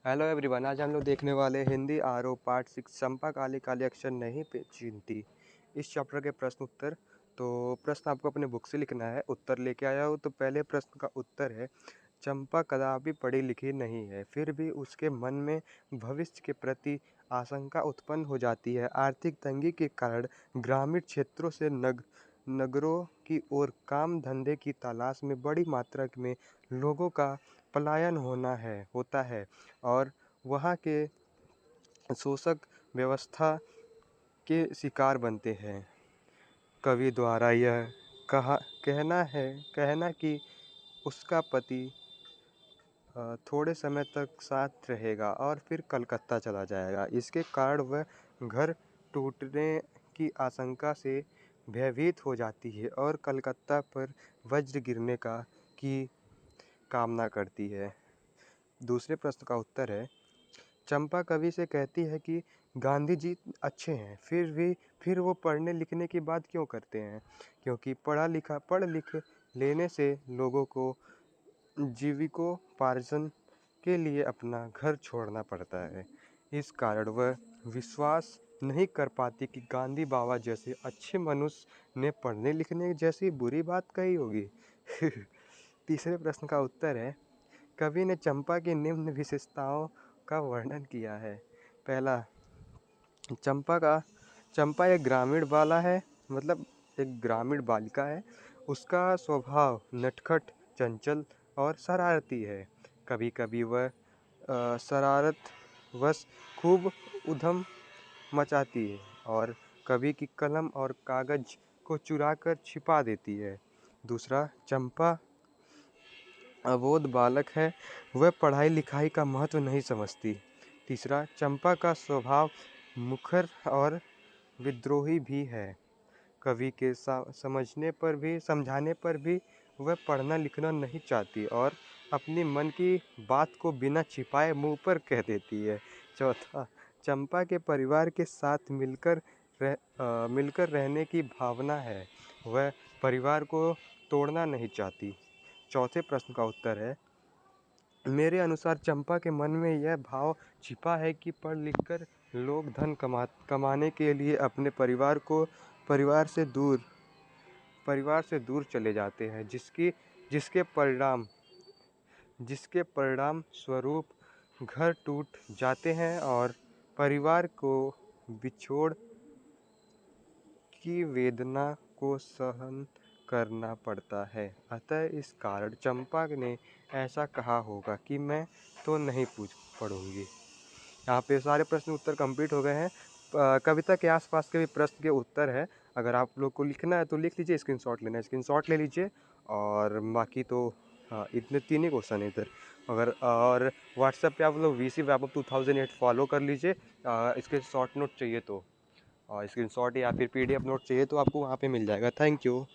Hello everyone, आज हम लोग देखने वाले हिंदी आरओ पार्ट 6 चंपा काली काली अक्षर नहीं चीनती। इस चैप्टर के प्रश्न उत्तर। तो प्रश्न आपको अपने बुक से लिखना है। उत्तर लेके आया हो तो पहले प्रश्न का उत्तर है, चंपा कदापि पढ़ी लिखी नहीं है, फिर भी उसके मन में भविष्य के प्रति आशंका उत्पन्न हो जाती है। आर्थिक तंगी के कारण ग्रामीण क्षेत्रों से नगरों की ओर काम धंधे की तलाश में बड़ी मात्रा में लोगों का पलायन होता है और वहाँ के शोषक व्यवस्था के शिकार बनते हैं। कवि द्वारा यह कहना कि उसका पति थोड़े समय तक साथ रहेगा और फिर कलकत्ता चला जाएगा। इसके कारण वह घर टूटने की आशंका से भयभीत हो जाती है और कलकत्ता पर वज्र गिरने की कामना करती है। दूसरे प्रश्न का उत्तर है, चंपा कवि से कहती है कि गांधी जी अच्छे हैं, फिर वो पढ़ने लिखने की बात क्यों करते हैं? क्योंकि पढ़ लिख लेने से लोगों को जीविकोपार्जन के लिए अपना घर छोड़ना पड़ता है। इस कारण वह विश्वास नहीं कर पाती कि गांधी बाबा जैसे अच्छे मनुष्य ने पढ़ने लिखने जैसी बुरी बात कही होगी। तीसरे प्रश्न का उत्तर है, कवि ने चंपा की निम्न विशेषताओं का वर्णन किया है। पहला, चंपा एक ग्रामीण बाला है, मतलब एक ग्रामीण बालिका है। उसका स्वभाव नटखट, चंचल और शरारती है। कभी कभी वह शरारतवश खूब उधम मचाती है और कभी की कलम और कागज को चुराकर छिपा देती है। दूसरा, चंपा अबोध बालक है, वह पढ़ाई लिखाई का महत्व नहीं समझती। तीसरा, चंपा का स्वभाव मुखर और विद्रोही भी है। कवि के समझाने पर भी वह पढ़ना लिखना नहीं चाहती और अपनी मन की बात को बिना छिपाए मुंह पर कह देती है। चौथा, चंपा के परिवार के साथ मिलकर रहने की भावना है, वह परिवार को तोड़ना नहीं चाहती। चौथे प्रश्न का उत्तर है, मेरे अनुसार चंपा के मन में यह भाव छिपा है कि पढ़ लिखकर लोग धन कमाने के लिए अपने परिवार से दूर चले जाते हैं, जिसके परिणाम स्वरूप घर टूट जाते हैं और परिवार को बिछोड़ की वेदना को सहन करना पड़ता है। अतः इस कारण चंपा ने ऐसा कहा होगा कि मैं तो नहीं पढ़ूंगी। यहाँ पे सारे प्रश्न उत्तर कंप्लीट हो गए हैं। कविता के आसपास के भी प्रश्न के उत्तर है। अगर आप लोग को लिखना है तो लिख लीजिए, स्क्रीनशॉट लेना है स्क्रीनशॉट ले लीजिए। और बाकी तो हाँ, इतने 3 ही क्वेश्चन है इधर। अगर और व्हाट्सएप पे आप लोग वीसी वैभव 2008 फॉलो कर लीजिए। इसके शॉर्ट नोट चाहिए तो, और स्क्रीनशॉट या फिर पीडीएफ नोट चाहिए तो आपको वहाँ पे मिल जाएगा। Thank you.